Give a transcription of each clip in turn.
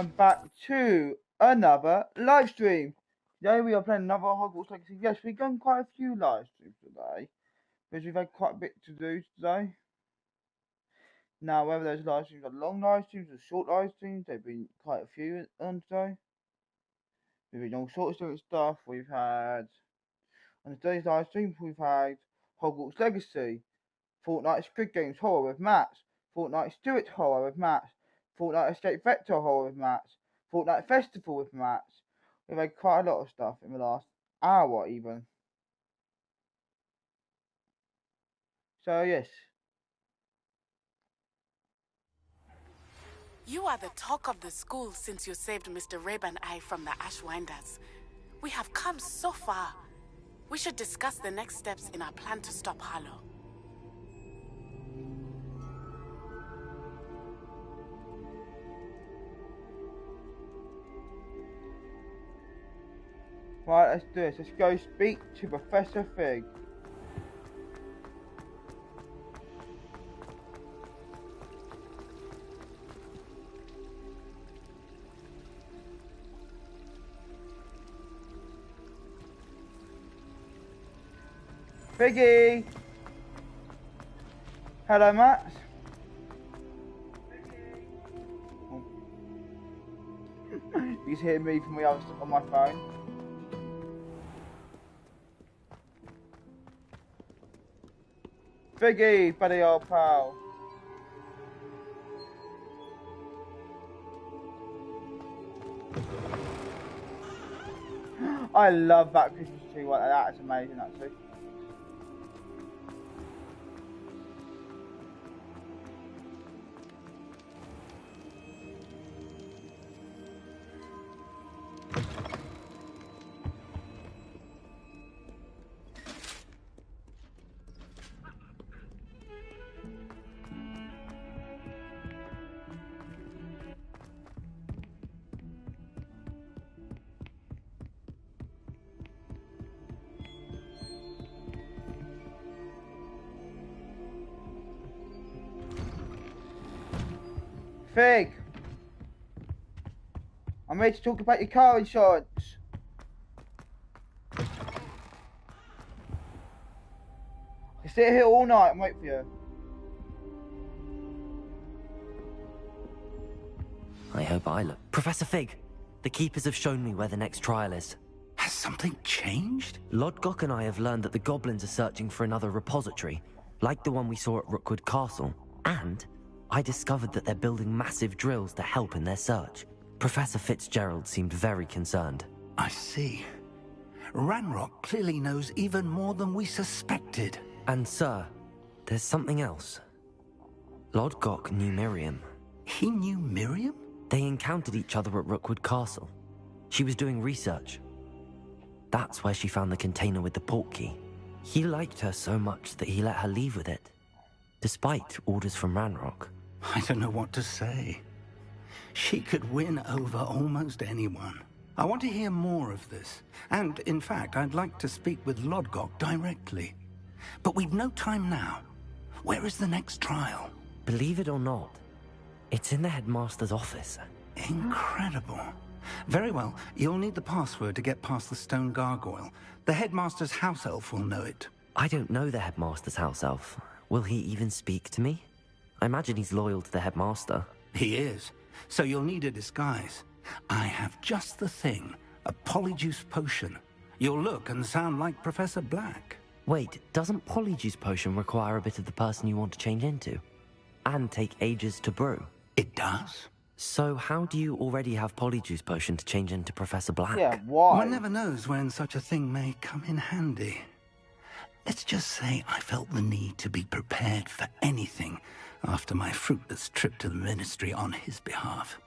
Back to another live stream. Today we are playing another Hogwarts Legacy. Yes, we've done quite a few live streams today, because we've had quite a bit to do today. Now, whether those live streams are long live streams or short live streams, there've been quite a few on today. We've been all sorts of different stuff. We've had, on today's live stream, we've had Hogwarts Legacy, Fortnite Squid Games horror with Matt, Fortnite Stuart horror with Matt, Fortnite Escape Vector horror with Matt, Fortnite Festival with Matt. We've had quite a lot of stuff in the last hour even. So yes. You are the talk of the school since you saved Mr. Rabe and I from the Ashwinders. We have come so far. We should discuss the next steps in our plan to stop Harlow. Right, let's do this. Let's go speak to Professor Fig. Figgy! Hello, Matt. Oh. You can hear me from the other on my phone. Figgy, buddy old pal. I love that Christmas tree like that. It's amazing, actually. Fig, I'm ready to talk about your car insurance. I can sit here all night and wait for you. I hope I look. Professor Fig, the Keepers have shown me where the next trial is. Has something changed? Lodgok and I have learned that the goblins are searching for another repository, like the one we saw at Rookwood Castle. And I discovered that they're building massive drills to help in their search. Professor Fitzgerald seemed very concerned. I see. Ranrock clearly knows even more than we suspected. And sir, there's something else. Lodgok knew Miriam. He knew Miriam? They encountered each other at Rookwood Castle. She was doing research. That's where she found the container with the port key. He liked her so much that he let her leave with it, despite orders from Ranrock. I don't know what to say. She could win over almost anyone. I want to hear more of this. And, in fact, I'd like to speak with Lodgok directly. But we've no time now. Where is the next trial? Believe it or not, it's in the headmaster's office. Incredible. Very well, you'll need the password to get past the stone gargoyle. The headmaster's house elf will know it. I don't know the headmaster's house elf. Will he even speak to me? I imagine he's loyal to the headmaster. He is. So you'll need a disguise. I have just the thing. A polyjuice potion. You'll look and sound like Professor Black. Wait, doesn't polyjuice potion require a bit of the person you want to change into? And take ages to brew? It does. So how do you already have polyjuice potion to change into Professor Black? Yeah, why? One never knows when such a thing may come in handy. Let's just say I felt the need to be prepared for anything after my fruitless trip to the Ministry on his behalf.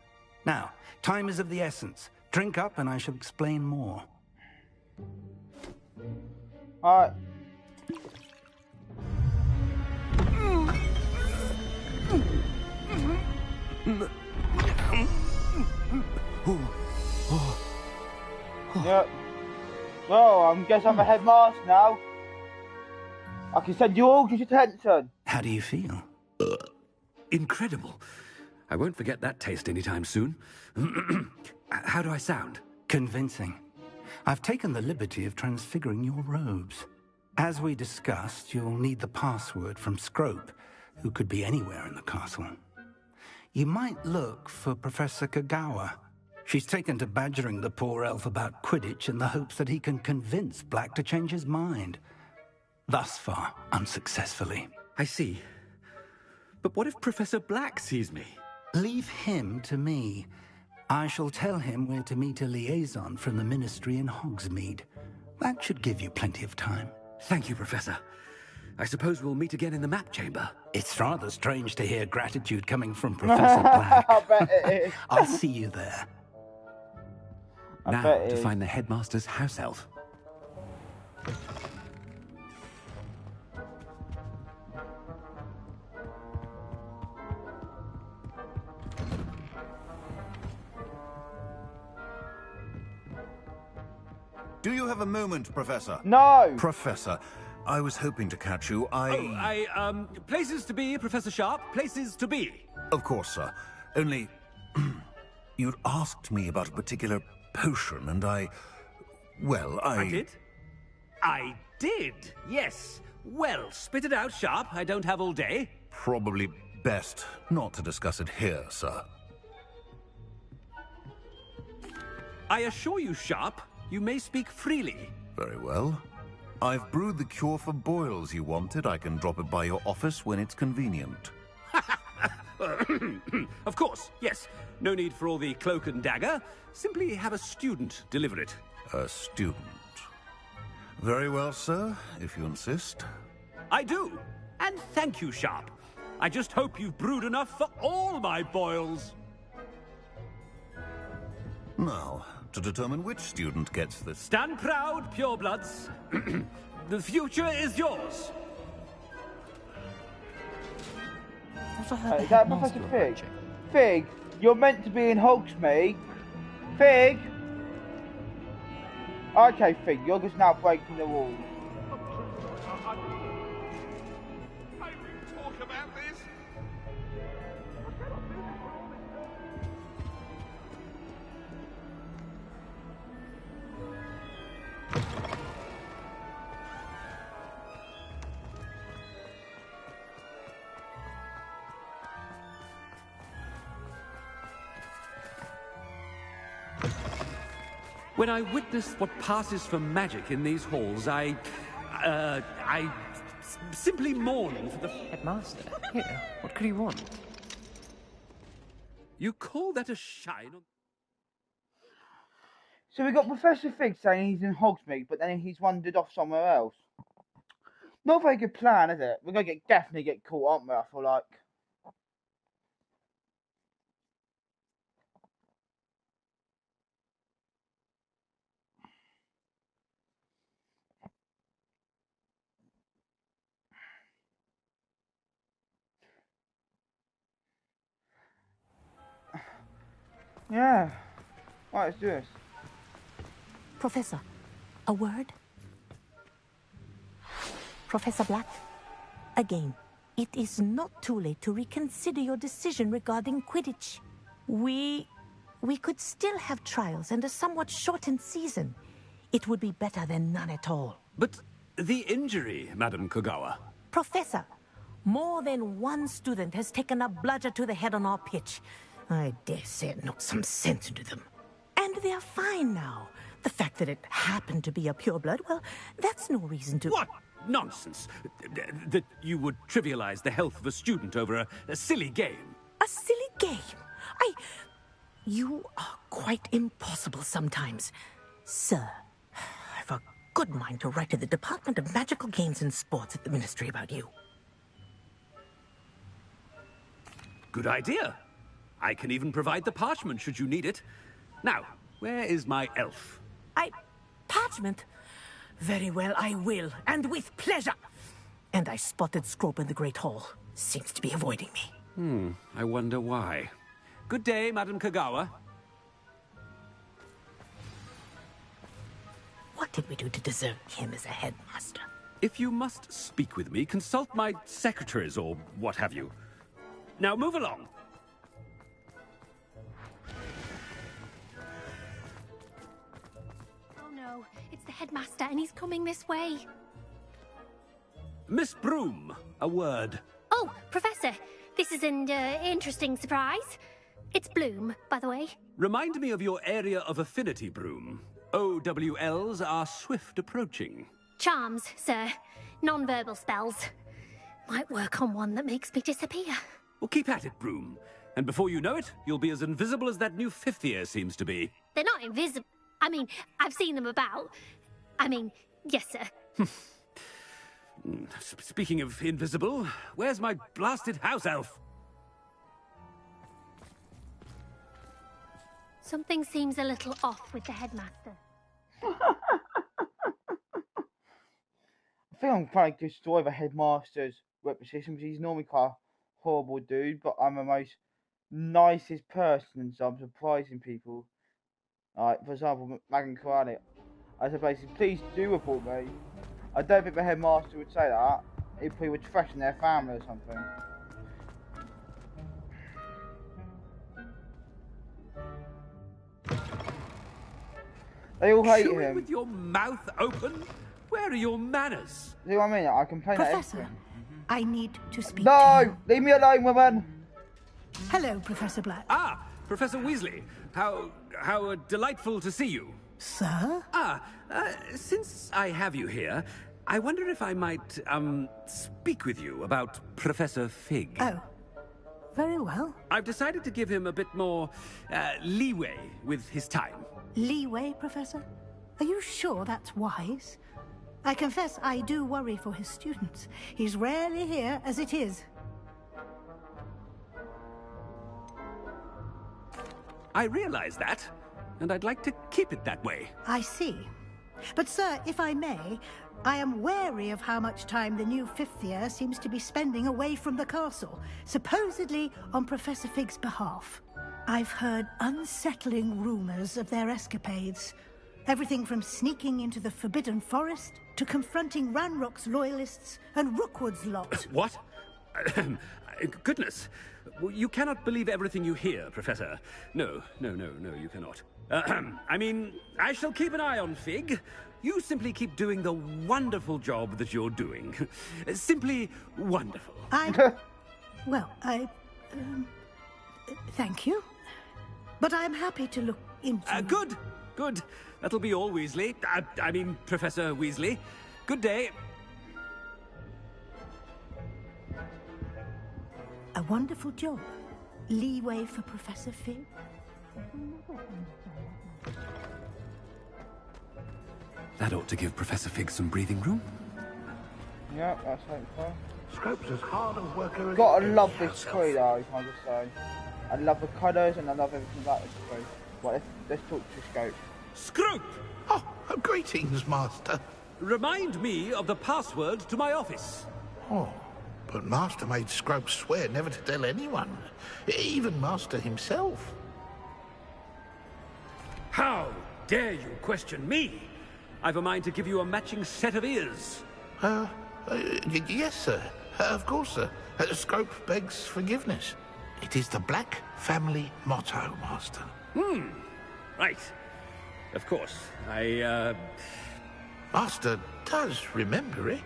Now, time is of the essence. Drink up and I shall explain more. Alright. Yep. Well, I guess I'm a headmaster now. I can send you all to attention. How do you feel? Incredible. I won't forget that taste anytime soon. How do I sound? Convincing. I've taken the liberty of transfiguring your robes. As we discussed, you'll need the password from Scrope, who could be anywhere in the castle. You might look for Professor Kagawa. She's taken to badgering the poor elf about Quidditch in the hopes that he can convince Black to change his mind. Thus far, unsuccessfully. I see. But what if Professor Black sees me? Leave him to me. I shall tell him where to meet a liaison from the Ministry in Hogsmeade. That should give you plenty of time. Thank you, Professor. I suppose we'll meet again in the map chamber. It's rather strange to hear gratitude coming from Professor Black. I bet it is. I'll see you there. Now, bet it to is. find the headmaster's house elf. Do you have a moment, Professor? No! Professor, I was hoping to catch you. Places to be, Professor Sharp. Places to be. Of course, sir. Only... you'd asked me about a particular potion, and well, I did? I did, yes. Well, spit it out, Sharp. I don't have all day. Probably best not to discuss it here, sir. I assure you, Sharp, you may speak freely. Very well. I've brewed the cure for boils you wanted. I can drop it by your office when it's convenient. Of course, yes. No need for all the cloak and dagger. Simply have a student deliver it. A student. Very well, sir, if you insist. I do. And thank you, Sharp. I just hope you've brewed enough for all my boils. Now, to determine which student gets this... Stand proud, purebloods. The future is yours. Is that Professor Fig? Fig, you're meant to be in Hogsmeade. Fig! Okay, Fig, you're just now breaking the rules. When I witness what passes for magic in these halls, I simply mourn for the... Headmaster, here, what could he want? You call that a shine on... So we got Professor Fig saying he's in Hogsmeade, but then he's wandered off somewhere else. Not a very good plan, is it? We're gonna definitely get caught, aren't we? I feel like. Yeah. Right, let's do this. Professor, a word? Professor Black, again, it is not too late to reconsider your decision regarding Quidditch. We could still have trials and a somewhat shortened season. It would be better than none at all. But the injury, Madam Kagawa. Professor, more than one student has taken a bludger to the head on our pitch. I dare say it knocked some sense into them. And they're fine now. The fact that it happened to be a pureblood, well, that's no reason to... What nonsense! That you would trivialize the health of a student over a silly game. A silly game? You are quite impossible sometimes. Sir, I've a good mind to write to the Department of Magical Games and Sports at the Ministry about you. Good idea. I can even provide the parchment should you need it. Now, where is my elf? Parchment? Very well, I will, and with pleasure. And I spotted Scrope in the Great Hall. Seems to be avoiding me. I wonder why. Good day, Madam Kagawa. What did we do to deserve him as a headmaster? If you must speak with me, consult my secretaries or what have you. Now move along. go. It's the headmaster, and he's coming this way. Miss Broom, a word. Oh, Professor, this is an interesting surprise. It's Bloom, by the way. Remind me of your area of affinity, Broom. OWLs are swift approaching. Charms, sir. Non-verbal spells. Might work on one that makes me disappear. Well, keep at it, Broom. And before you know it, you'll be as invisible as that new fifth year seems to be. They're not invisible. I mean, I've seen them about. I mean, yes, sir. Speaking of invisible, where's my blasted house elf? Something seems a little off with the headmaster. I think I'm trying to destroy the headmaster's reputation, because he's normally quite a horrible dude, but I'm the most nicest person, so I'm surprising people. Like, for example, Megan Karani, I said basically, please do report me. I don't think the headmaster would say that. He'd probably would threaten their family or something. They all hate Chewing him. with your mouth open? Where are your manners? See what I mean? I complain at Professor, everything. I need to speak to No! you. Leave me alone, woman! Hello, Professor Black. Ah, Professor Weasley. How delightful to see you. Sir? Since I have you here, I wonder if I might, speak with you about Professor Fig. Oh, very well. I've decided to give him a bit more, leeway with his time. Leeway, Professor? Are you sure that's wise? I confess I do worry for his students. He's rarely here as it is. I realize that, and I'd like to keep it that way. I see. But, sir, if I may, I am wary of how much time the new fifth year seems to be spending away from the castle, supposedly on Professor Fig's behalf. I've heard unsettling rumors of their escapades. Everything from sneaking into the Forbidden Forest to confronting Ranrock's loyalists and Rookwood's lot. What? Goodness. You cannot believe everything you hear, Professor. No, you cannot. I mean, I shall keep an eye on Fig. You simply keep doing the wonderful job that you're doing. Simply wonderful. Thank you. But I'm happy to look into... Good. That'll be all, Weasley. I mean, Professor Weasley. Good day. A wonderful job. Leeway for Professor Fig. That ought to give Professor Fig some breathing room. Yeah, that's like fun. Scrope's as hard a worker as... Gotta love this tree though, can I just say. I love the colours and I love everything about this tree. Right, let's talk to Scope. Scrope! Oh, greetings, Master. Remind me of the password to my office. Oh, but Master made Scrope swear never to tell anyone, even Master himself. How dare you question me? I've a mind to give you a matching set of ears. Yes, sir. Of course, sir. Scrope begs forgiveness. It is the Black family motto, Master. Right. Of course. Master does remember it.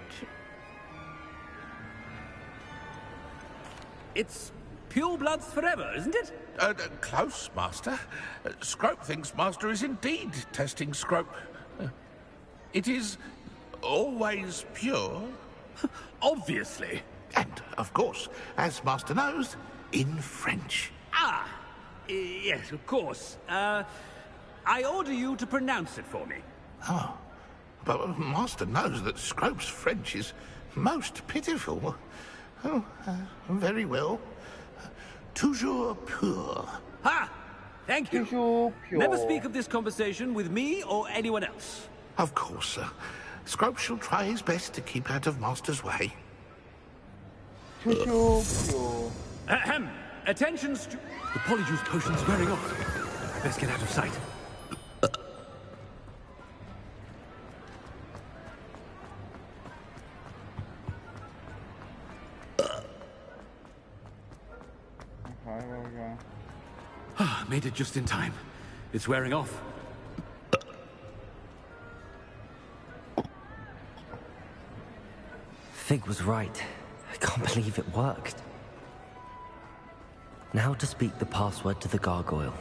It's purebloods forever, isn't it? Close, Master. Scrope thinks Master is indeed testing Scrope. It is always pure. Obviously. And, of course, as Master knows, in French. Yes, of course. I order you to pronounce it for me. Oh, but Master knows that Scrope's French is most pitiful. Oh, very well. Toujours pur. Ha! Thank you. Toujours pure. Never speak of this conversation with me or anyone else. Of course, sir. Scrope shall try his best to keep out of Master's way. Toujours pure. Ahem. Attention, the polyjuice potion's wearing off. Best get out of sight. Okay, there we go. Made it just in time. It's wearing off. Fig was right. I can't believe it worked. Now to speak the password to the gargoyle.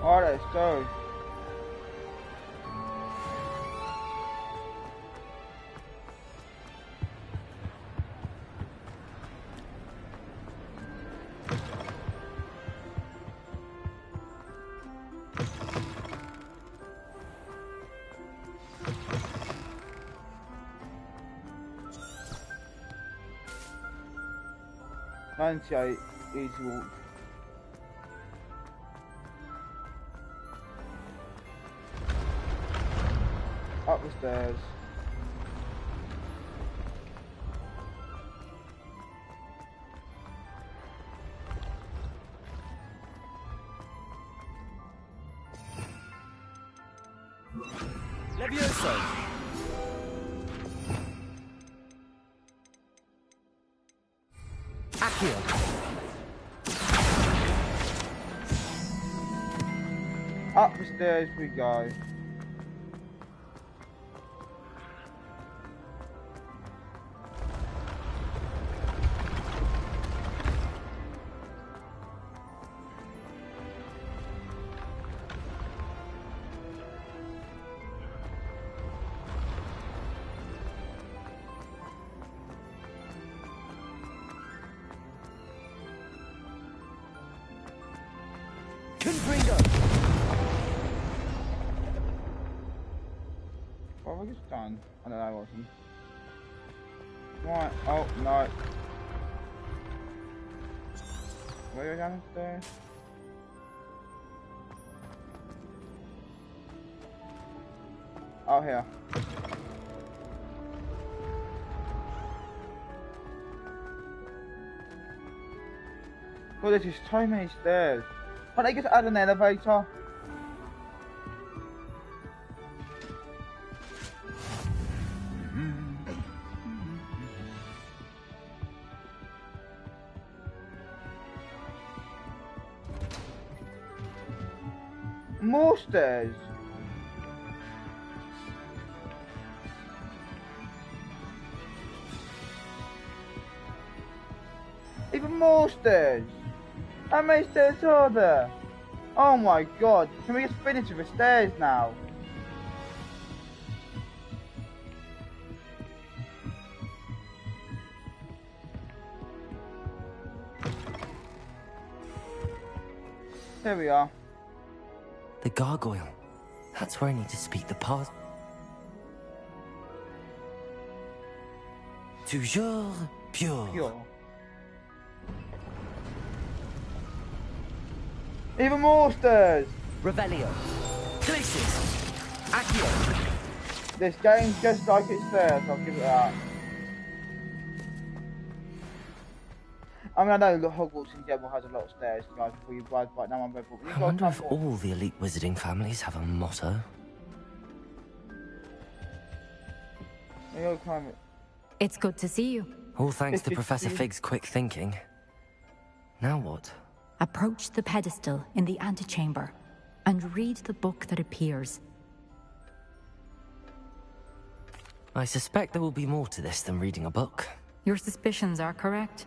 Alright, let's go. Easy walk. Up the stairs. Levioso! Accio! Up the stairs we go. What have I just done? I don't know, I wasn't. Right, oh no. Where are you downstairs? Oh, here. God, there's just so many stairs. Can't they just add an elevator? More stairs. Even more stairs. How many stairs are there? Oh my god. Can we just finish with the stairs now? Here we are. The gargoyle. That's where I need to speak the pass. Toujours pure. Pure. Even more stairs. Revelio. Glacis. Accio. This game's just like it says, I'll give it that. I mean, I know the Hogwarts in general has a lot of stairs, guys, before you ride right now on Red Bull. I wonder if all the elite wizarding families have a motto. You gotta climb it. It's good to see you. All thanks to Professor Fig's quick thinking. Now what? Approach the pedestal in the antechamber and read the book that appears. I suspect there will be more to this than reading a book. Your suspicions are correct.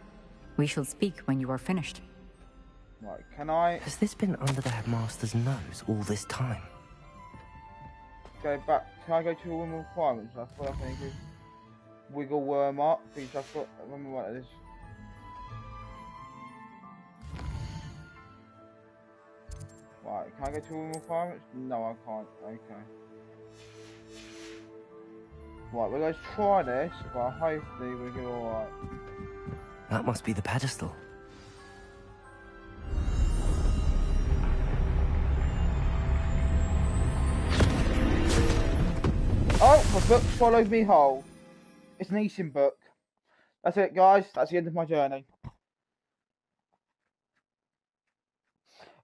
We shall speak when you are finished. Right, can I... Has this been under the headmaster's nose all this time? Go back. Can I go to all the requirements? I feel like I need to wiggle worm up because I've got... Remember what it is. Right, can I go to all the requirements? No, I can't. Okay. Right, well, let's try this, but hopefully we'll get alright. That must be the pedestal. Oh, my book swallowed me whole. It's an Eastern book. That's it, guys. That's the end of my journey.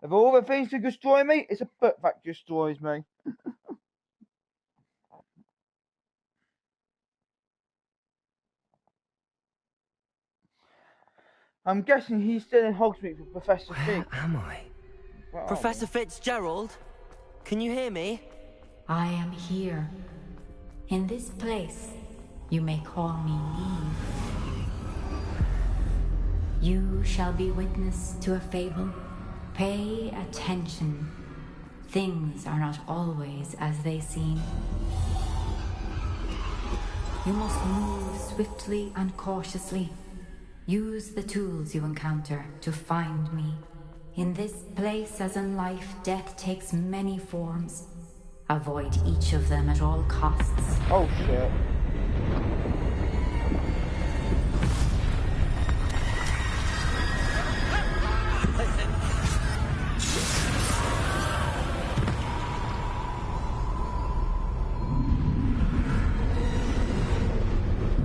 Of all the things that destroy me, it's a book that destroys me. I'm guessing he's still in Hogsmeade with Professor Fig. Where am I? Professor Fitzgerald? Can you hear me? I am here. In this place, you may call me Neve. You shall be witness to a fable. Pay attention. Things are not always as they seem. You must move swiftly and cautiously. Use the tools you encounter to find me. In this place, as in life, death takes many forms. Avoid each of them at all costs. Oh shit.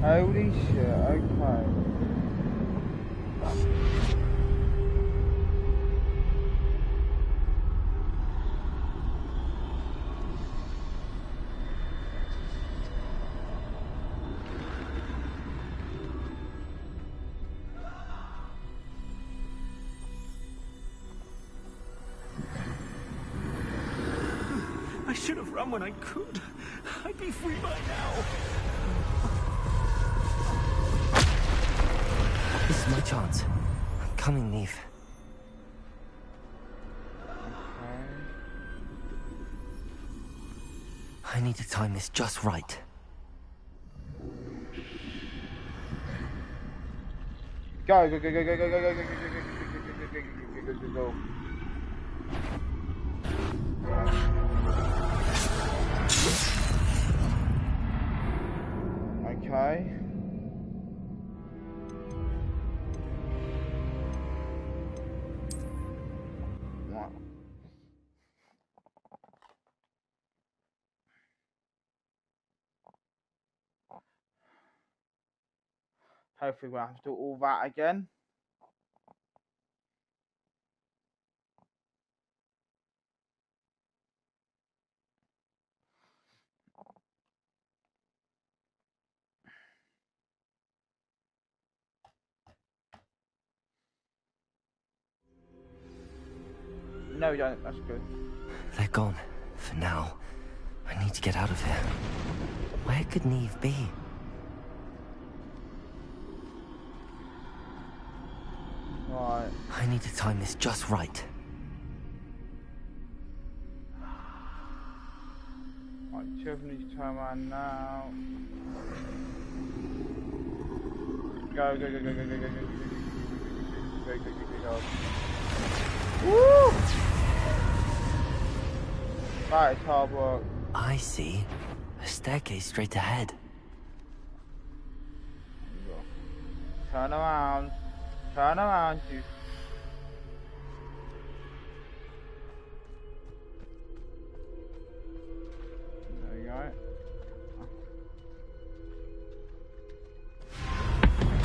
Holy shit, okay. I should have run when I could. I'd be free by now. This is my chance. I'm coming, Neve. I need to time this just right. Go, go, go, go, go, go, go, go, go, go, go, go, go, go, go, go. Okay. What? Hopefully we'll have to do all that again. No, we don't. That's good. They're gone. For now. I need to get out of here. Where could Neve be? Right. I need to time this just right. Right, children need to turn around now. Go, go, go, go, go, go, go, go, go, go, go, go, go. Woo! That is hard work. I see. A staircase straight ahead. Turn around. Turn around, you. There you go.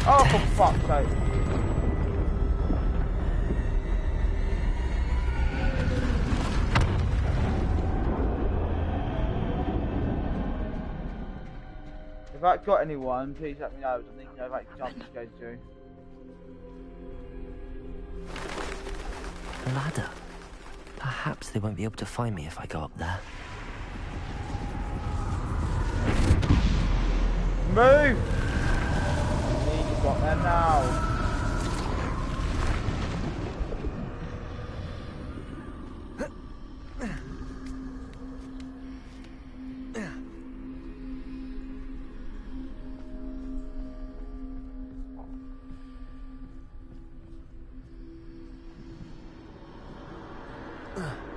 Oh, for fuck's sake. If that got anyone, please let me know. I need to know if that jump scares you. A ladder. Perhaps they won't be able to find me if I go up there. Move! You got there now.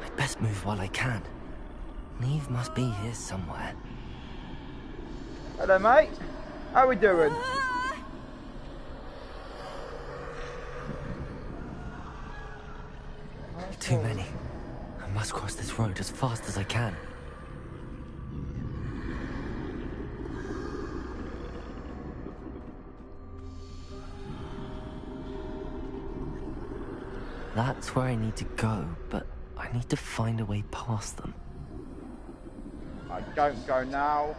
I'd best move while I can. Neve must be here somewhere. Hello, mate. How we doing? Too many. I must cross this road as fast as I can. That's where I need to go, but I need to find a way past them. I don't go now.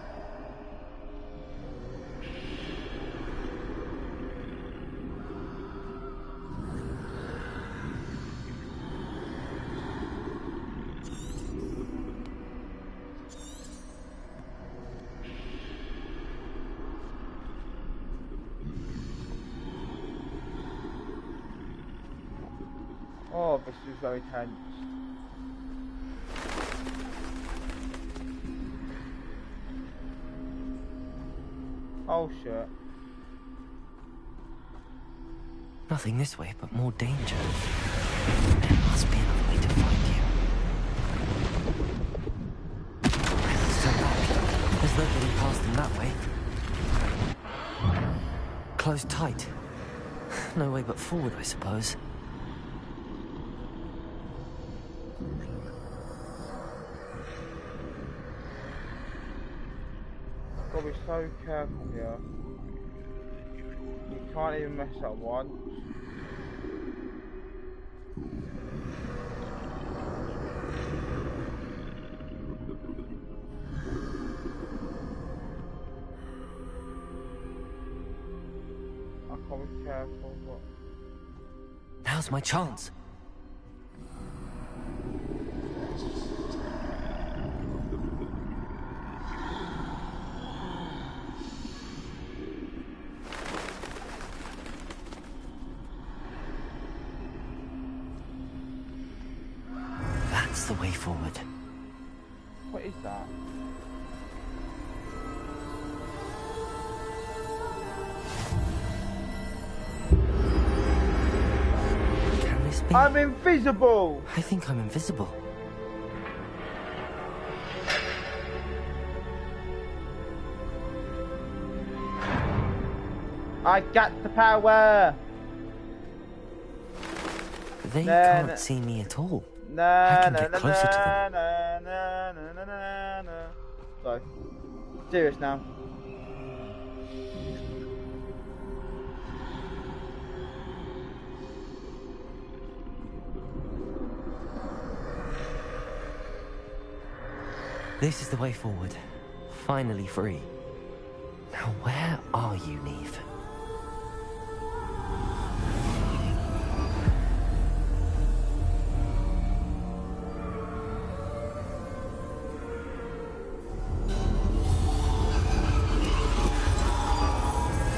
Oh, this is very tense. Oh shit. Nothing this way, but more danger. There must be another way to find you. Still locked. There's no getting past them that way. Closed tight. No way but forward, I suppose. Gotta be so careful here. You can't even mess up once. I can't be careful, but... Now's my chance. That's the way forward. What is that? Can this be? I'm invisible! I think I'm invisible. I got the power! They can't see me at all. I can get closer to them. Sorry. Serious now. This is the way forward. Finally free. Now where are you, Neve?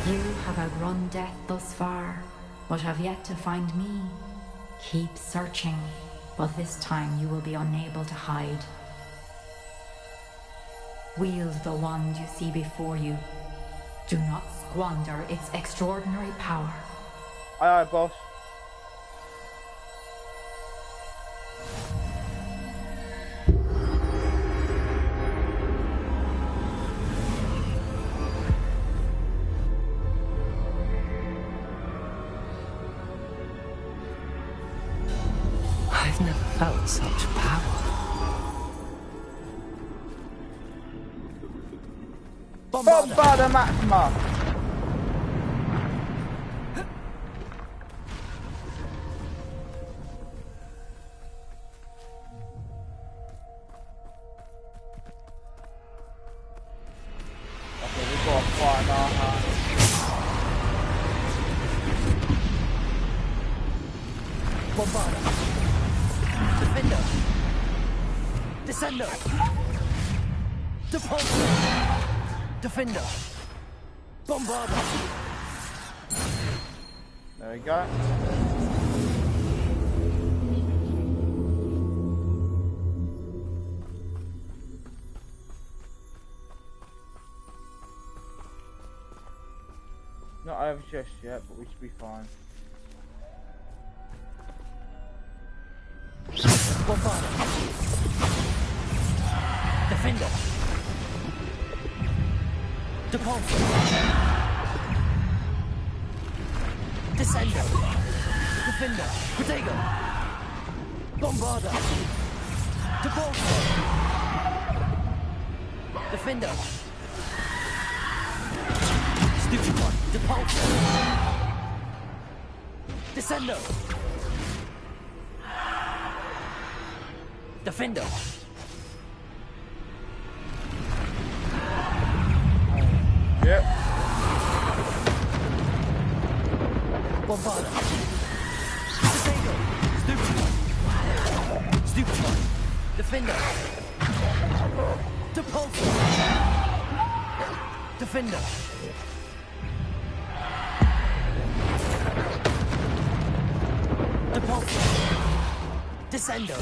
You have outrun death thus far, but have yet to find me. Keep searching, but this time you will be unable to hide. Wield the wand you see before you. Do not squander its extraordinary power. Aye aye, boss. I've never felt such power. Bombarda Maxima! Okay, we've got a fight in our hands. Bombarda. Defender. Descendo. Depulso. Defender. Bombarda. There we go. Not over just yet, but we should be fine. Bombarda. Defender. Depulso. Descendo. Defender. Protego. Bombarda. Depulso. Defender. Stupid one. Depulso. Descendo. Defender. Yep. Bombarda. Protego. Stupid one. Stupid one. Defender. Depulso. Defender. Depulso. Descendo.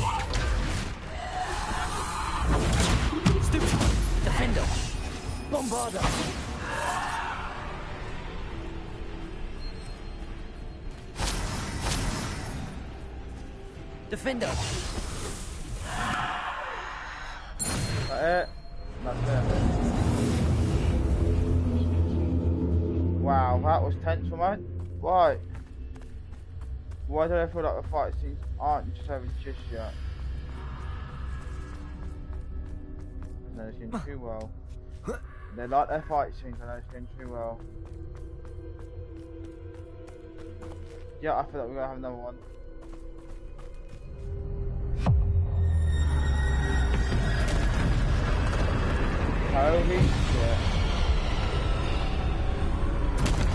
Stupid. Defendo. Bombardo. Defender. That's it. Wow, that was tense for me. Right. Why do I feel like the fight scenes aren't just having just yet? No, it's going too well. They like their fight scenes, I know it's going too well. Yeah, I feel like we're going to have another one. Holy shit.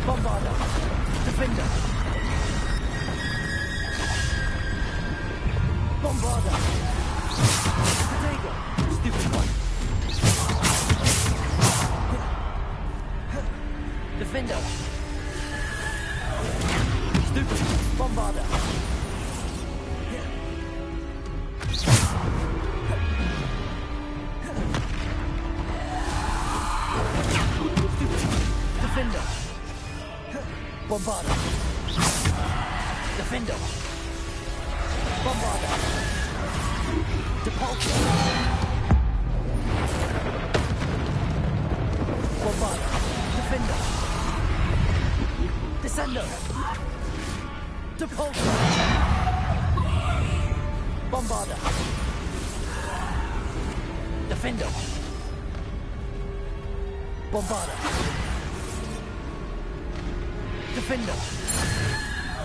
Bombardo. Defender. Bombardo. Potato. Stupid one. Defender. Stupid. Bombardo. Defender. Bombardo. Defender. Bombardo. Depulso. Bombardo. Defender. Descendo. Depulso. Bombardo. Defender. Bombardo. Defender.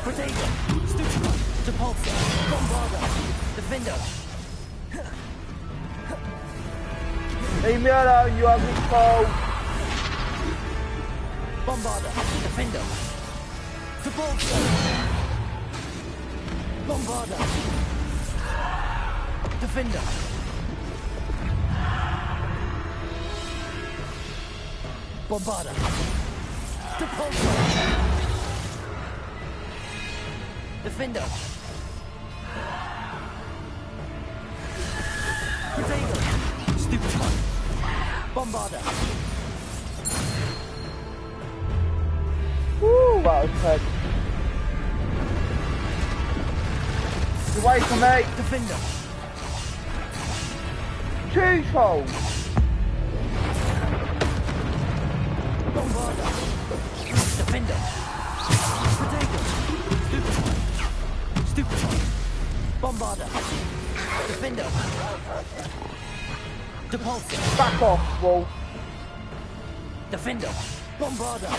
Protego. Stupid. Depulso. Bombardo. Defender. Leave me alone, you ugly fool! Bombardo. Defender. Depulso. Bombardo. Defender. Bombardo. Depulso. Defender. Protego. Stupid one. Bombardo. Woo, that was good. Get away from me! Defender. Choose hold! Bombardo. Defender. Protego. Stupid one. Stupid one. Bombardo. Defender. Depulso. Back off, Wolf. Defender. Bombardo.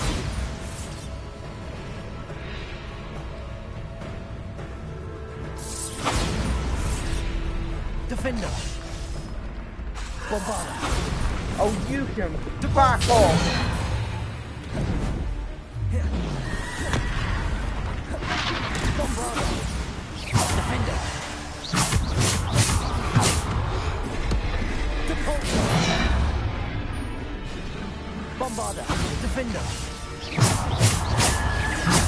Defender. Bombardo. Oh, you can back off. Bombardo. Defender. Depulso. Bombardo. Defender.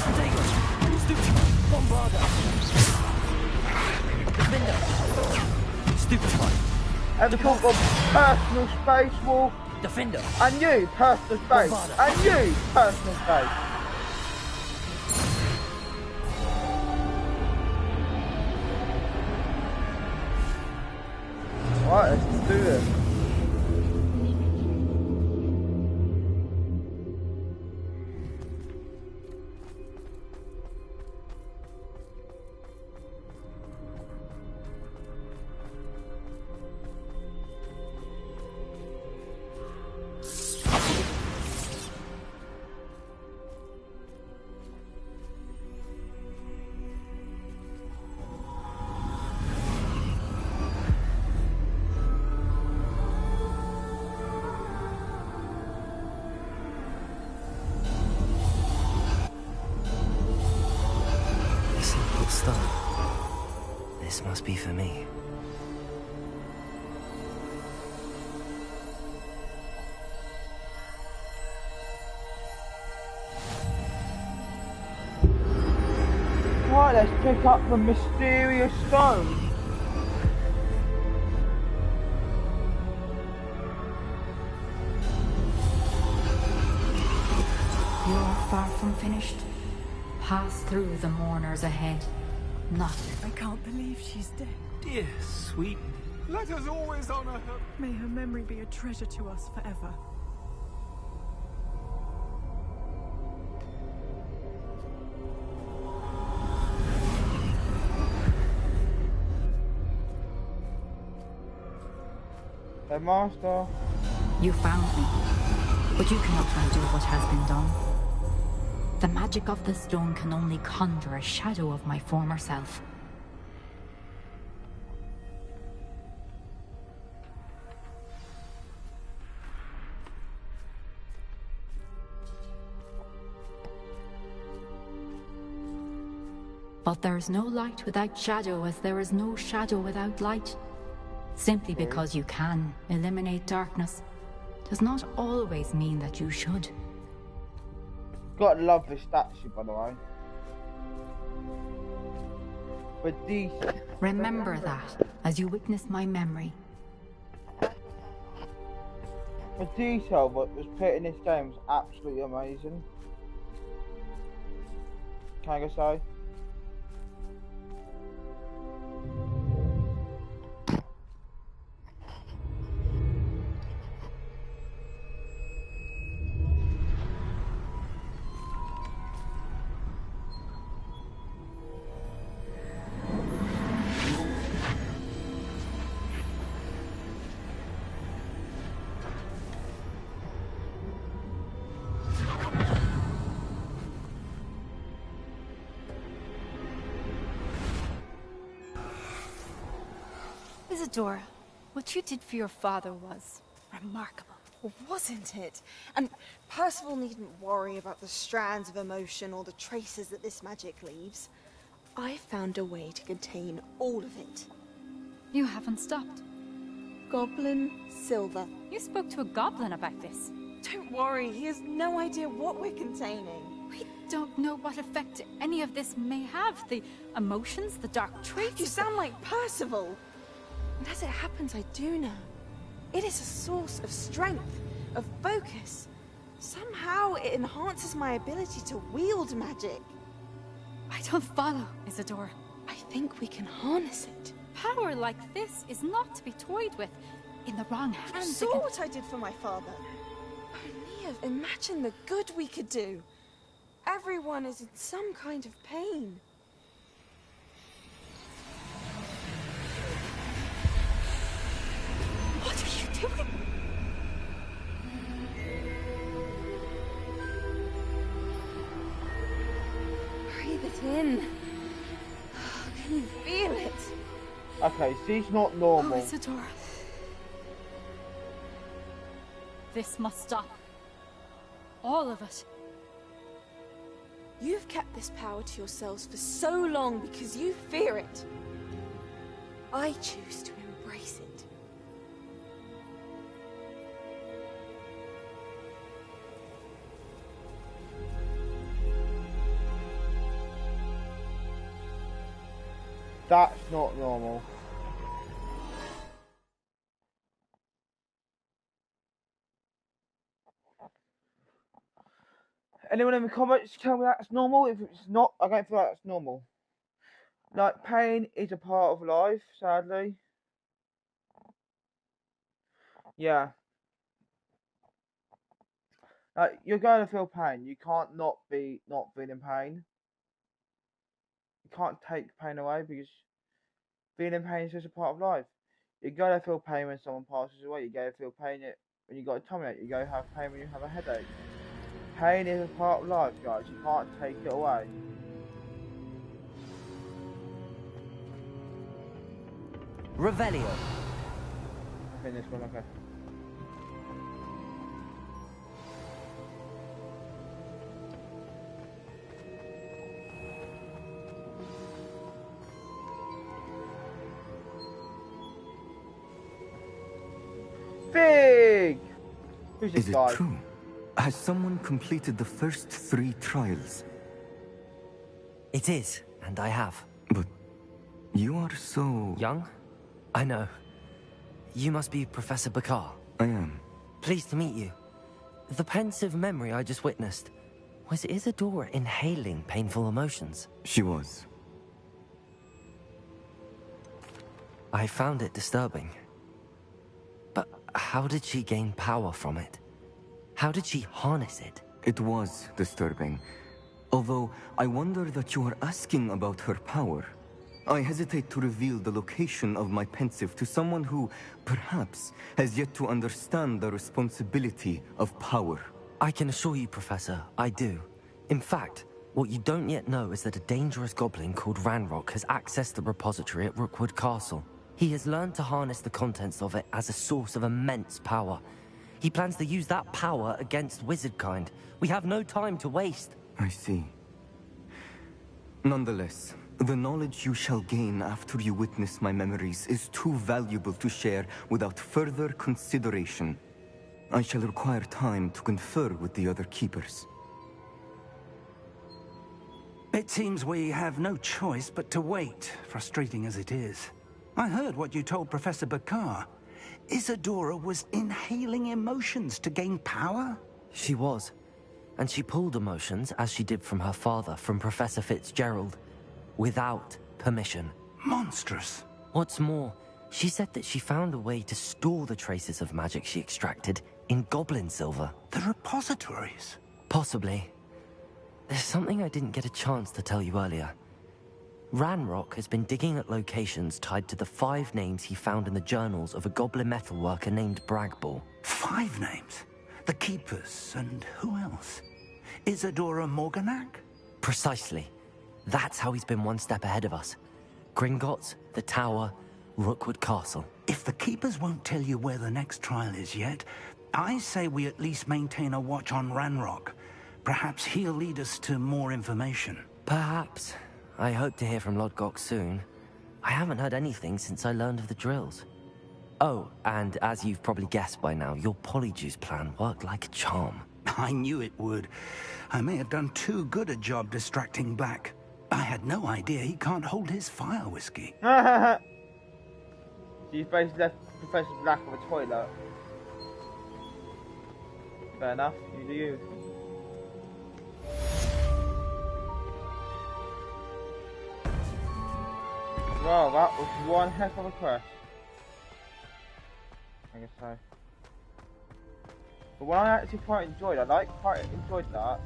Protego. Stupid. Bombardo. Defender. Stupid one. Ever talk of personal space, Wolf? Defender. And you, personal space. Bombardo. And you, personal space. Right, let's do this. This must be for me. Right, let's pick up the mysterious stone. far from finished. Pass through the mourners ahead. Not. I can't believe she's dead. Dear sweet. Let us always honor her. May her memory be a treasure to us forever. Hey, Master. You found me, but you cannot undo what has been done. The magic of the stone can only conjure a shadow of my former self. But there is no light without shadow, as there is no shadow without light. Simply because you can eliminate darkness does not always mean that you should. Gotta love this statue, by the way. But these... Remember that as you witness my memory. The detail that was put in this game was absolutely amazing. Can I go say? Isadora, what you did for your father was remarkable. Wasn't it? And Percival needn't worry about the strands of emotion or the traces that this magic leaves. I found a way to contain all of it. You haven't stopped. Goblin Silver. You spoke to a goblin about this. Don't worry, he has no idea what we're containing. We don't know what effect any of this may have. The emotions, the dark traits. You sound like Percival. And as it happens, I do know. It is a source of strength, of focus. Somehow it enhances my ability to wield magic. I don't follow, Isadora. I think we can harness it. Power like this is not to be toyed with. In the wrong hands, You saw what I did for my father. O'Neill, imagine the good we could do. Everyone is in some kind of pain. What are you doing? Breathe it in. Can you feel it? Okay, she's not normal. Oh, Isadora. This must stop. All of it. You've kept this power to yourselves for so long because you fear it. I choose to embrace it. That's not normal. Anyone in the comments tell me that's normal? If it's not, I don't feel like that's normal. Like, pain is a part of life, sadly. Yeah. Like, you're going to feel pain. You can't not feeling pain. You can't take pain away because being in pain is just a part of life. You're going to feel pain when someone passes away. You're going to feel pain when you got a tummy ache. You're going to have pain when you have a headache. Pain is a part of life, guys. You can't take it away. Revelio. In this one, okay. Big! Who's this Is guy? it true? Has someone completed the first 3 trials? It is, and I have. But you are so... Young? I know. You must be Professor Bakar. I am. Pleased to meet you. The pensive memory I just witnessed. Was Isadora inhaling painful emotions? She was. I found it disturbing. But how did she gain power from it? How did she harness it? It was disturbing. Although, I wonder that you are asking about her power. I hesitate to reveal the location of my pensive to someone who, perhaps, has yet to understand the responsibility of power. I can assure you, Professor, I do. In fact, what you don't yet know is that a dangerous goblin called Ranrock has accessed the repository at Rookwood Castle. He has learned to harness the contents of it as a source of immense power. He plans to use that power against wizardkind. We have no time to waste. I see. Nonetheless, the knowledge you shall gain after you witness my memories is too valuable to share without further consideration. I shall require time to confer with the other keepers. It seems we have no choice but to wait, frustrating as it is. I heard what you told Professor Bakar. Isadora was inhaling emotions to gain power? She was. And she pulled emotions, as she did from her father, from Professor Fitzgerald, without permission. Monstrous. What's more, she said that she found a way to store the traces of magic she extracted in goblin silver. The repositories? Possibly. There's something I didn't get a chance to tell you earlier. Ranrock has been digging at locations tied to the 5 names he found in the journals of a goblin metalworker named Bragball. 5 names? The Keepers, and who else? Isadora Morganac? Precisely. That's how he's been one step ahead of us. Gringotts, the Tower, Rookwood Castle. If the Keepers won't tell you where the next trial is yet, I say we at least maintain a watch on Ranrock. Perhaps he'll lead us to more information. Perhaps. I hope to hear from Lodgok soon. I haven't heard anything since I learned of the drills. Oh, and as you've probably guessed by now, your polyjuice plan worked like a charm. I knew it would. I may have done too good a job distracting Black. I had no idea he can't hold his fire whiskey. She's basically left Professor Black of a toilet. Fair enough, you do you. Well, that was one heck of a quest. I guess so. But one I actually quite enjoyed. Quite enjoyed that.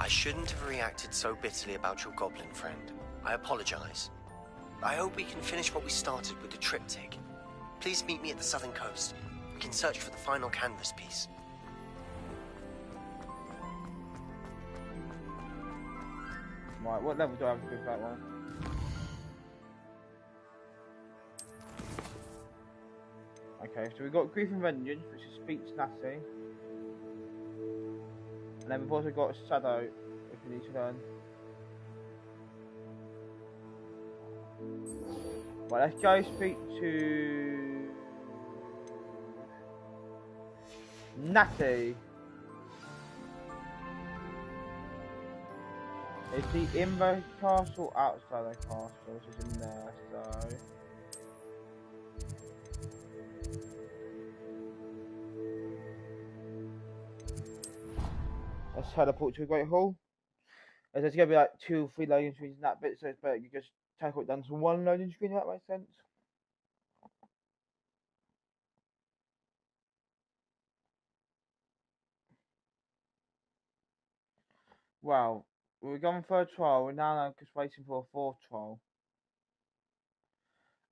I shouldn't have reacted so bitterly about your goblin friend. I apologize. I hope we can finish what we started with the triptych. Please meet me at the southern coast. We can search for the final canvas piece. Right, what level do I have to do for that one? Okay, so we've got Grief and Vengeance, which is Speech Nasty. And then we've also got Shadow, which we need to learn. Right, let's go speak to Natty. Is he in the castle, outside the castle? Which is in there, so... Let's teleport to a Great Hall. As there's going to be like 2 or 3 loading screens in that bit, so it's better you just tackle it down to 1 loading screen, if that makes sense. Well, we've gone for a trial, we're now just waiting for a 4th trial.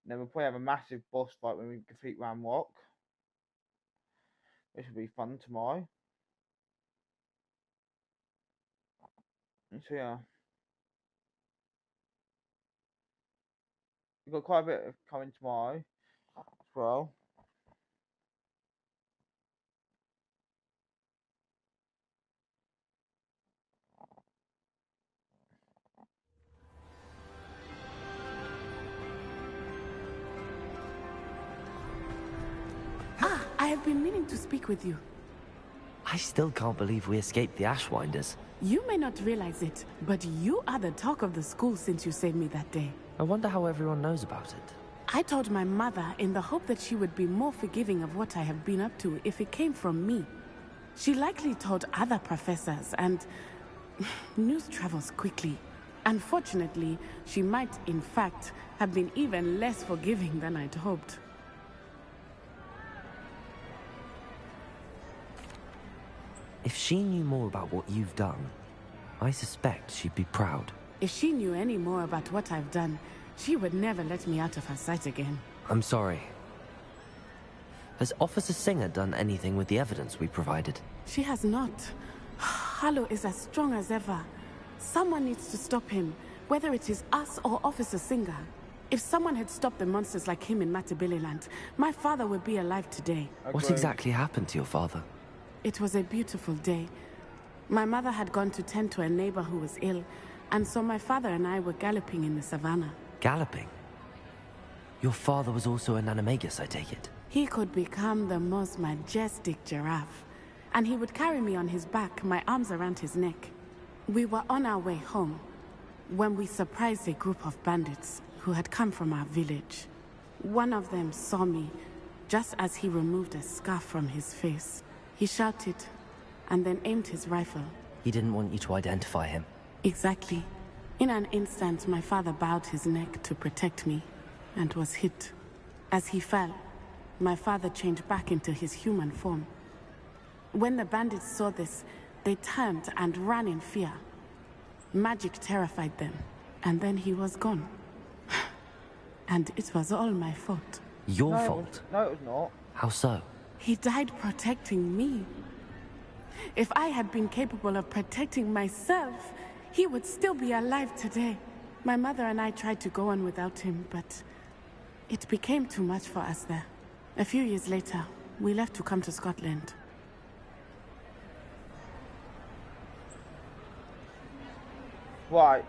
And then we'll probably have a massive boss fight when we defeat Ranrock. This will be fun tomorrow. So yeah. We've got quite a bit coming tomorrow as well. Ah, I have been meaning to speak with you. I still can't believe we escaped the Ashwinders. You may not realize it, but you are the talk of the school since you saved me that day. I wonder how everyone knows about it. I told my mother in the hope that she would be more forgiving of what I have been up to if it came from me. She likely told other professors, and news travels quickly. Unfortunately, she might, in fact, have been even less forgiving than I'd hoped. If she knew more about what you've done, I suspect she'd be proud. If she knew any more about what I've done, she would never let me out of her sight again. I'm sorry. Has Officer Singer done anything with the evidence we provided? She has not. Harlow is as strong as ever. Someone needs to stop him, whether it is us or Officer Singer. If someone had stopped the monsters like him in Matabeleland, my father would be alive today. What exactly happened to your father? It was a beautiful day. My mother had gone to tend to a neighbor who was ill, and so my father and I were galloping in the savannah. Galloping? Your father was also an animagus, I take it? He could become the most majestic giraffe, and he would carry me on his back, my arms around his neck. We were on our way home when we surprised a group of bandits who had come from our village. One of them saw me just as he removed a scarf from his face. He shouted and then aimed his rifle. He didn't want you to identify him. Exactly. In an instant, my father bowed his neck to protect me and was hit. As he fell, my father changed back into his human form. When the bandits saw this, they turned and ran in fear. Magic terrified them, and then he was gone. And it was all my fault. Your fault? No, it was not. How so? He died protecting me. If I had been capable of protecting myself, he would still be alive today. My mother and I tried to go on without him, but it became too much for us there. A few years later, we left to come to Scotland. Right.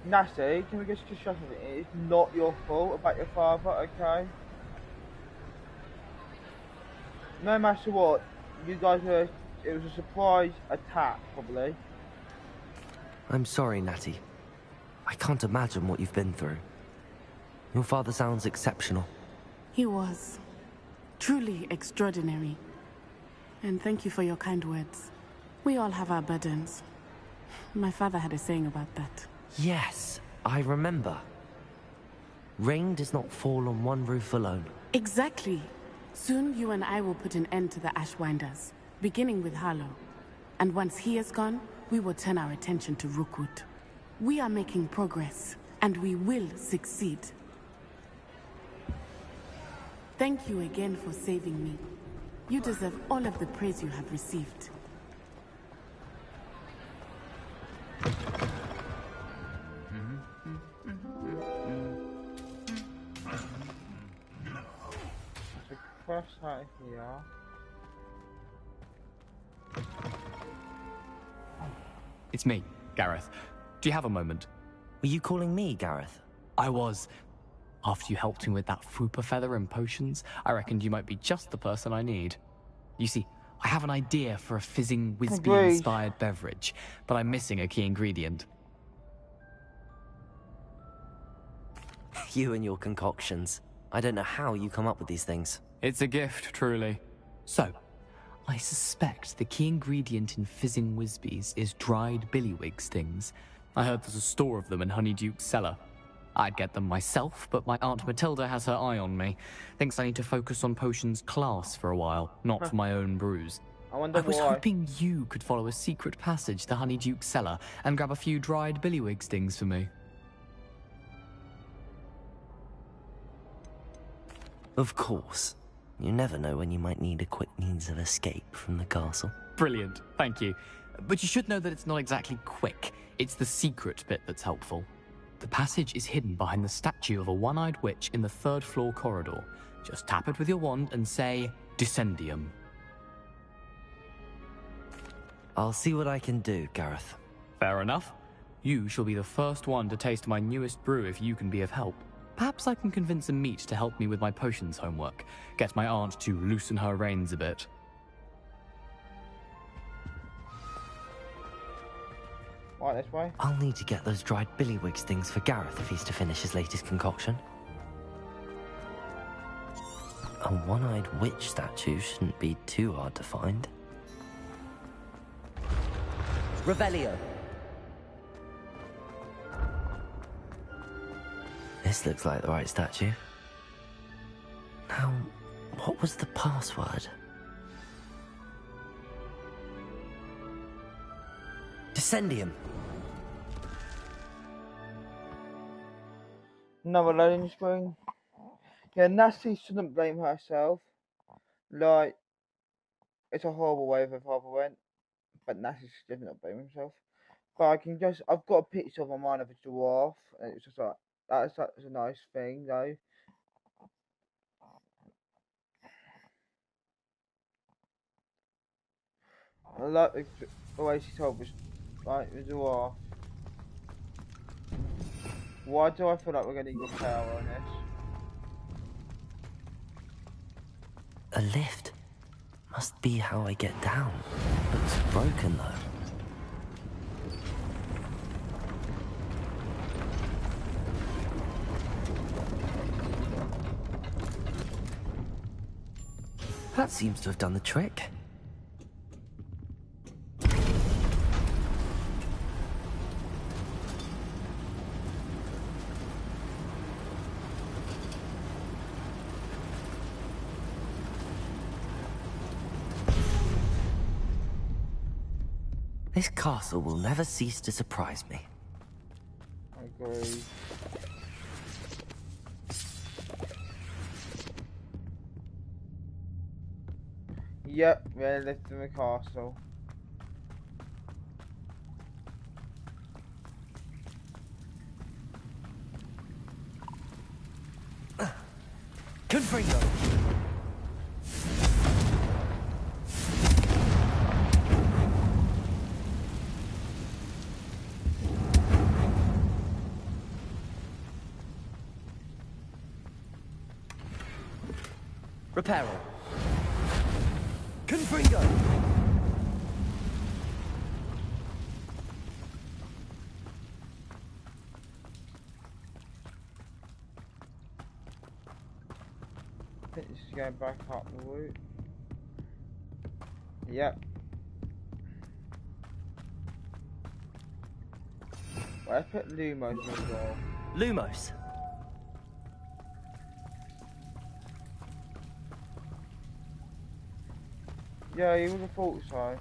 Nasty, can we just shut up? It's not your fault about your father, okay? No matter what, you guys were... It was a surprise attack, probably. I'm sorry, Natty. I can't imagine what you've been through. Your father sounds exceptional. He was. Truly extraordinary. And thank you for your kind words. We all have our burdens. My father had a saying about that. Yes, I remember. Rain does not fall on one roof alone. Exactly. Soon you and I will put an end to the Ashwinders, beginning with Harlow. And once he is gone, we will turn our attention to Rookwood. We are making progress, and we will succeed. Thank you again for saving me. You deserve all of the praise you have received. Press out here. It's me, Gareth. Do you have a moment? Were you calling me, Gareth? I was. After you helped me with that Fupa feather and potions, I reckoned you might be just the person I need. You see, I have an idea for a fizzing Whizbee-inspired beverage, but I'm missing a key ingredient. You and your concoctions. I don't know how you come up with these things. It's a gift, truly. So, I suspect the key ingredient in fizzing Whizbees is dried billywig stings. I heard there's a store of them in Honeyduke's cellar. I'd get them myself, but my Aunt Matilda has her eye on me. Thinks I need to focus on potions class for a while, not for my own brews. I wonder was why. hoping you could follow a secret passage to Honeyduke's cellar and grab a few dried billywig stings for me. Of course. You never know when you might need a quick means of escape from the castle. Brilliant, thank you. But you should know that it's not exactly quick. It's the secret bit that's helpful. The passage is hidden behind the statue of a one-eyed witch in the third-floor corridor. Just tap it with your wand and say, Descendium. I'll see what I can do, Gareth. Fair enough. You shall be the first one to taste my newest brew if you can be of help. Perhaps I can convince a meat to help me with my potions homework. Get my aunt to loosen her reins a bit. Right, this way. I'll need to get those dried billywig stings for Gareth if he's to finish his latest concoction. A one-eyed witch statue shouldn't be too hard to find. Revelio. This looks like the right statue. Now, what was the password? Descendium. Another loading screen. Yeah, Nasty shouldn't blame herself. Like, it's a horrible way her father went, but Nasty should not blame himself. But I've got a picture of my mind of a giraffe, and it's just like, that's a nice thing, though. I like the way she told us, like, the giraffe. Why do I feel like we're going to need repair on this? A lift. Must be how I get down. Looks broken, though. That seems to have done the trick. This castle will never cease to surprise me. I agree. Yep, we're lifting the castle. Confringo! Reparo. Confringo! I think this is going back up the route. Yep. Let's put Lumos as well. Lumos. Yeah, you would have thought so.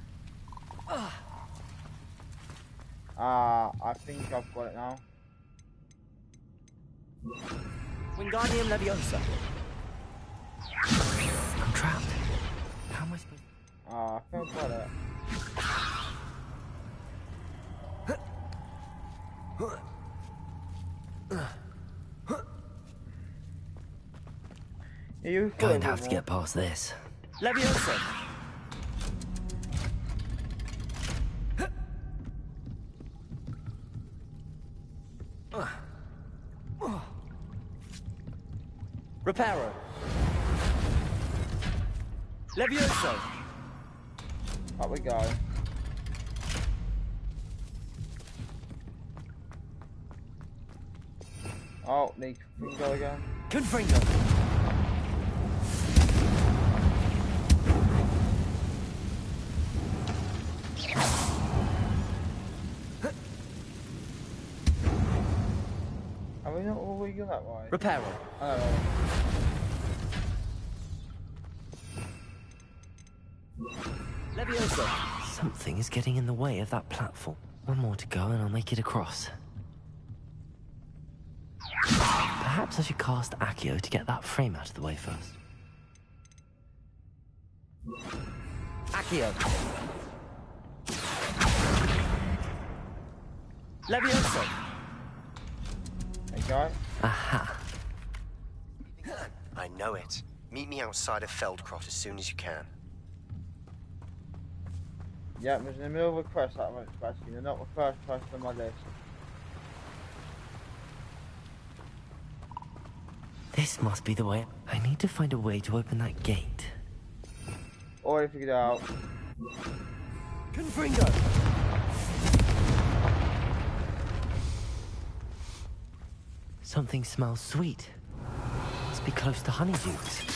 I think I've got it now. Wingardium Leviosa. I'm trapped. How am I supposed to... I think I've got it. Yeah, you've got Going to have to get past this. Leviosa. Reparo. Levioso. Up we go. Oh, need Confringo again. Confringo. Are we not already going that way? Reparo. Oh. Leviosa. Something is getting in the way of that platform. One more to go and I'll make it across. Perhaps I should cast Accio to get that frame out of the way first. Accio. Leviosa. There you go. Aha. I know it. Meet me outside of Feldcroft as soon as you can. Yeah, it was in the middle of a quest that I went scratching. They're not the first person on my list. This must be the way. I need to find a way to open that gate. Already figured it out. Confringo! Something smells sweet. Must be close to honeydews.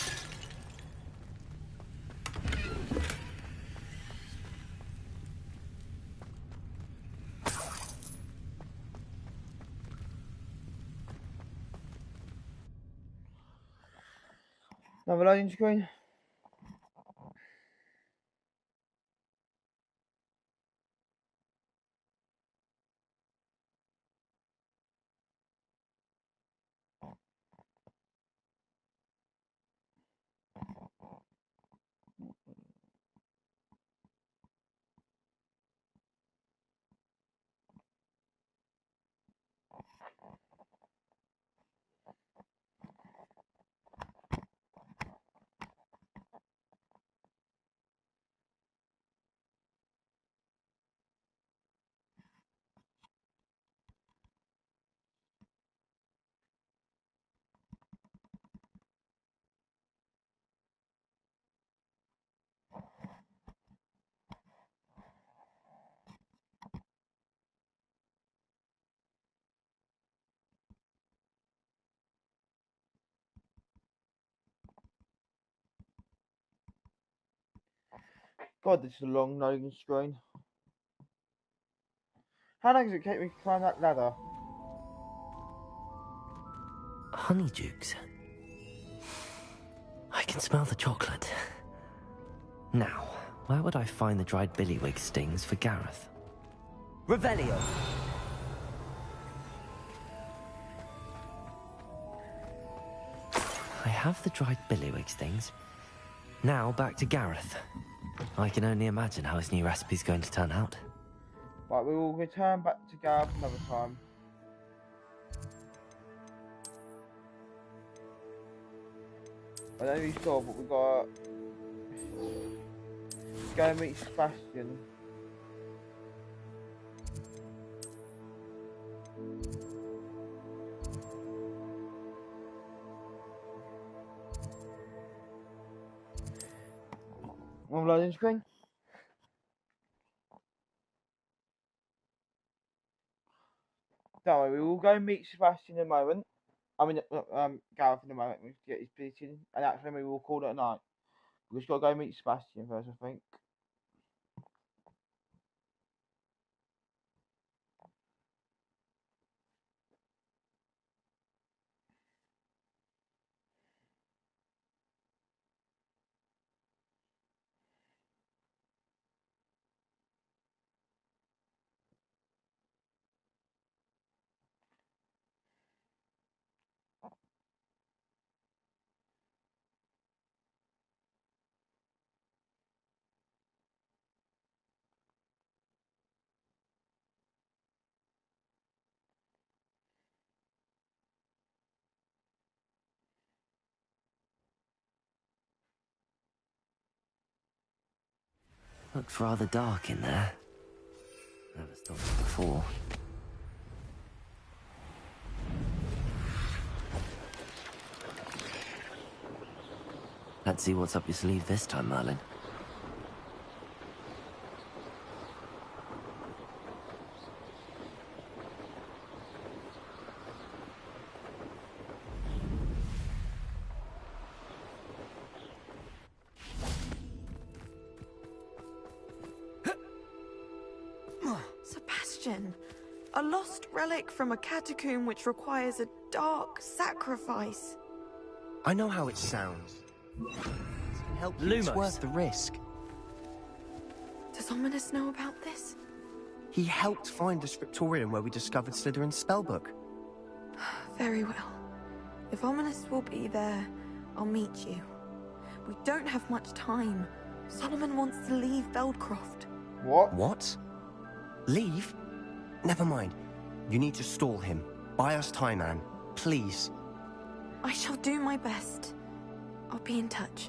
Another loading screen. God, this is a long loading screen. How long does it take me to climb that ladder? Honeydukes. I can smell the chocolate. Now, where would I find the dried billywig stings for Gareth? Revelio! I have the dried billywig stings. Now back to Gareth. I can only imagine how his new recipe's going to turn out. Right, we will return back to Gareth another time. I don't really sure, but we got to go and meet Sebastian. One loading screen. Don't worry, we will go meet Sebastian in a moment. I mean, Gareth in a moment. We get his beating, and actually we will call it a night. We just got to go meet Sebastian first, I think. Looks rather dark in there. Never thought it before. Let's see what's up your sleeve this time, Merlin. Sebastian, a lost relic from a catacomb which requires a dark sacrifice. I know how it sounds. It can help you. It's worth the risk. Does Ominous know about this? He helped find the scriptorium where we discovered Slytherin's spellbook. Very well. If Ominous will be there, I'll meet you. We don't have much time. Solomon wants to leave Feldcroft. What? What? Leave? Never mind. You need to stall him. Buy us time, Anne. Please. I shall do my best. I'll be in touch.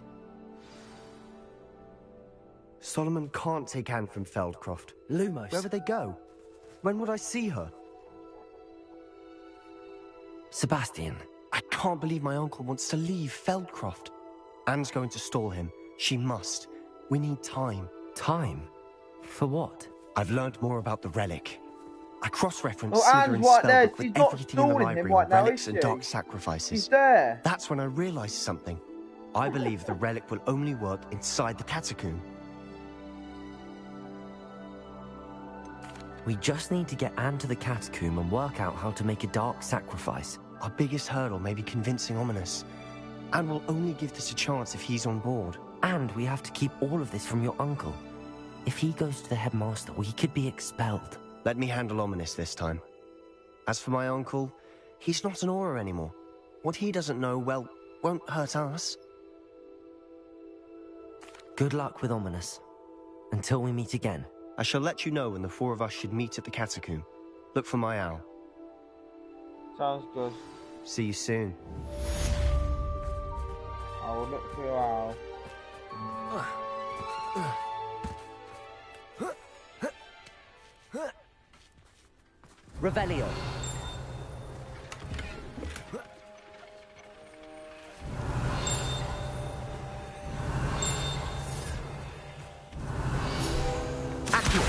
Solomon can't take Anne from Feldcroft. Lumos. Where would they go? When would I see her? Sebastian. I can't believe my uncle wants to leave Feldcroft. Anne's going to stall him. She must. We need time. Time? For what? I've learned more about the relic. I cross-referenced Anne's Slytherin's right there. spellbook She's with not everything in the stalling him library right on now, relics is and she? dark sacrifices. She's there. That's when I realized something. I believe the relic will only work inside the catacomb. We just need to get Anne to the catacomb and work out how to make a dark sacrifice. Our biggest hurdle may be convincing Ominous. And we'll only give this a chance if he's on board. And we have to keep all of this from your uncle. If he goes to the headmaster, we could be expelled. Let me handle Ominous this time. As for my uncle, he's not an Auror anymore. What he doesn't know, well, won't hurt us. Good luck with Ominous. Until we meet again. I shall let you know when the four of us should meet at the catacomb. Look for my owl. Sounds good. See you soon. I will look for your owl. Revelio. Accio.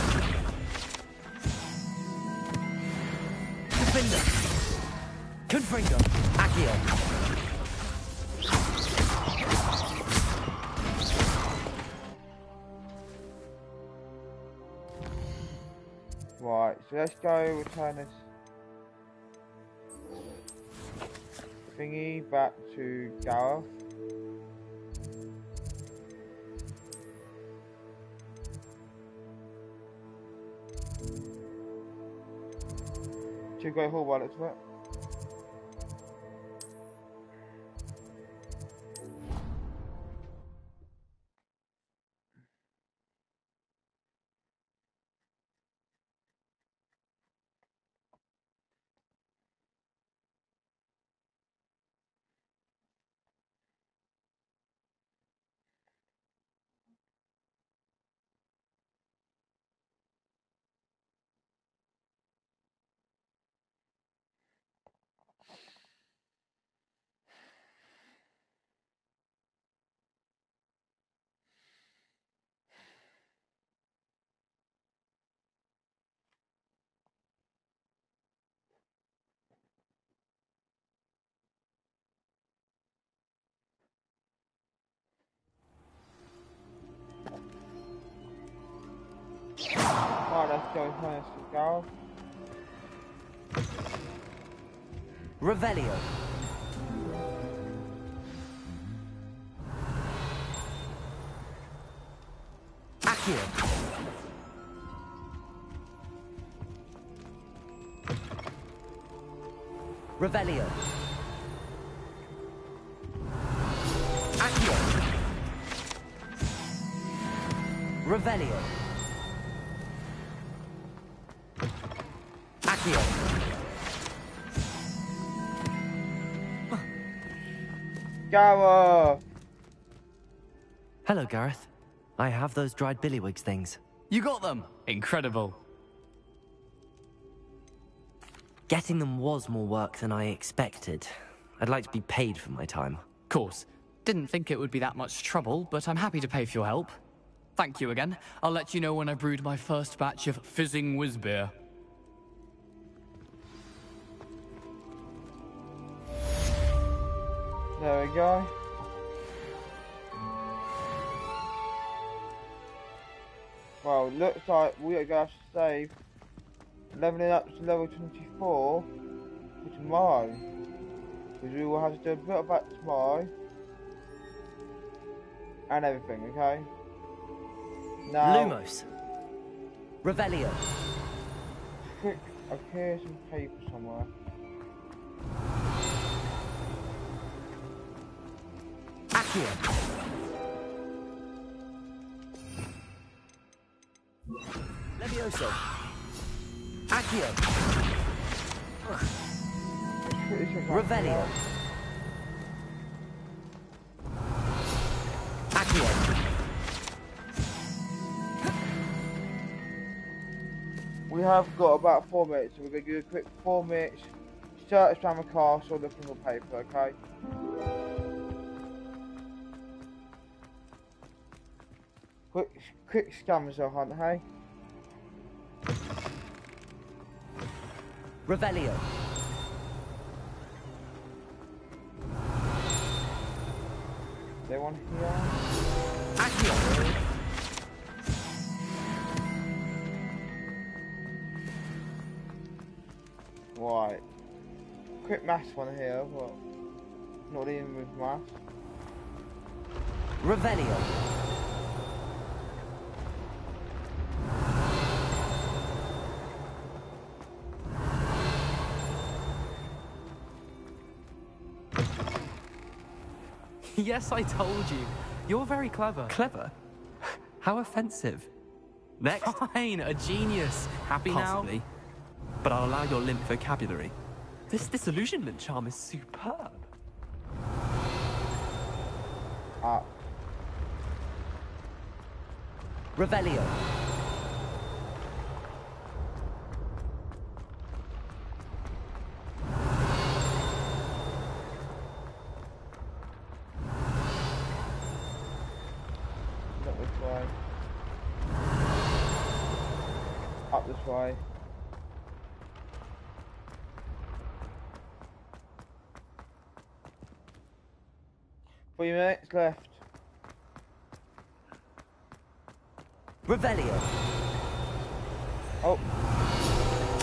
Defender. Confringo. Accio. Right, so let's go return this thingy back to Gareth. To Great Hall by the looks of it. Right, let's go return this to Gareth. Revelio. Accio. Revelio. Accio. Revelio. Accio. Gareth! Hello, Gareth. I have those dried billywigs things. You got them! Incredible. Getting them was more work than I expected. I'd like to be paid for my time. Course. Didn't think it would be that much trouble, but I'm happy to pay for your help. Thank you again. I'll let you know when I brewed my first batch of fizzing whizbeer. There we go. Well, looks like we are going to have to save leveling up to level 24 for tomorrow. Because we will have to do a bit of that tomorrow. And everything, okay? Now... Lumos. Revelio. Quick, I hear some paper somewhere. Accio. Levioso. Accio. Revelio. Accio. We have got about 4 minutes, so we're going to do a quick 4 minutes search around the castle looking for paper, okay? Quick scavenger hunt, hey? Revelio. They want here. Accio. Right. Quick maths one here, but not in with math. Revelio. Yes, I told you. You're very clever. Clever? How offensive. Next. Fine, a genius. Happy Possibly. now? But I'll allow your limp vocabulary. This disillusionment charm is superb. Revelio. Not this way. Up this way. Three minutes left. Revelio. Oh. I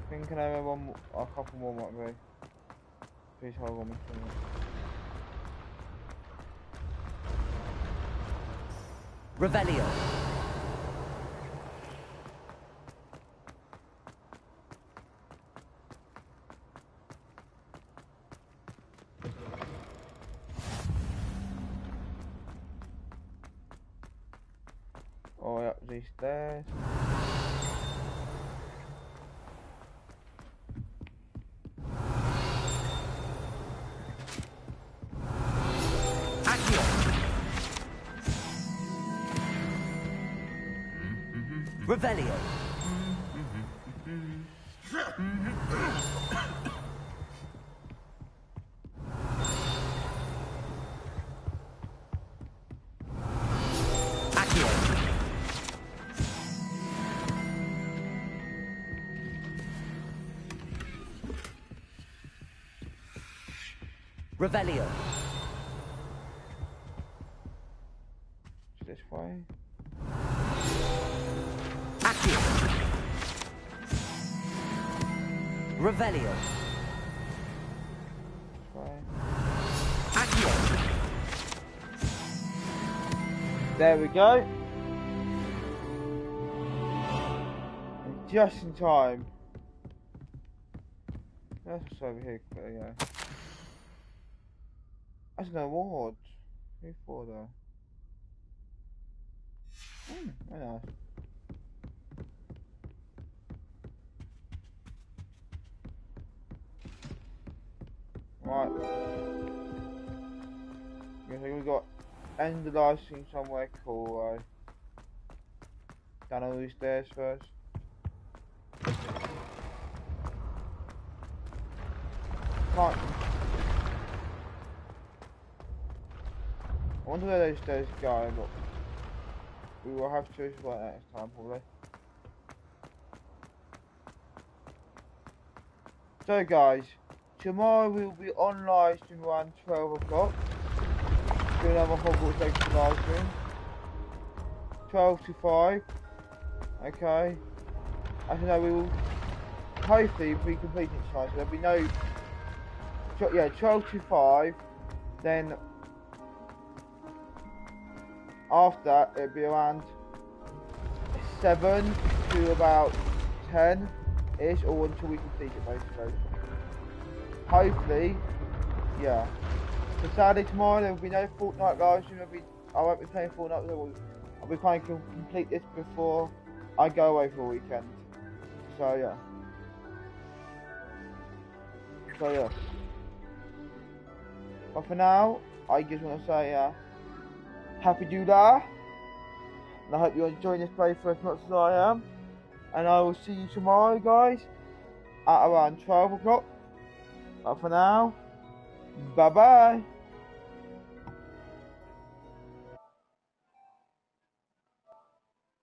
think I have one more, a couple more might be. Please hold on me for a minute. Revelio. Oh, up these stairs. Revelio. Revelio. This way. Revelio. This way. There we go. And just in time. That's what's over here. Yeah. That's an award. Who for though? Very nice. Right. I think we got end the live stream somewhere cool, down all these stairs first. Can't. I wonder where those stairs go, but we will have to choose like that next time probably. So guys, tomorrow we will be on live stream around 12 o'clock. Do another Hogwarts Legacy live stream. 12 to 5. Okay. As you know, we will hopefully be completing each time, so there'll be no. Yeah, 12 to 5. Then after that, it'll be around 7 to about 10-ish, or until we complete it basically. Hopefully, yeah. So Saturday tomorrow there will be no Fortnite live stream. I won't be playing Fortnite. I'll be trying to complete this before I go away for a weekend. So yeah. But for now, I just want to say happy July. And I hope you're enjoying this playthrough as much as I am. And I will see you tomorrow, guys, at around 12 o'clock. But for now, bye bye.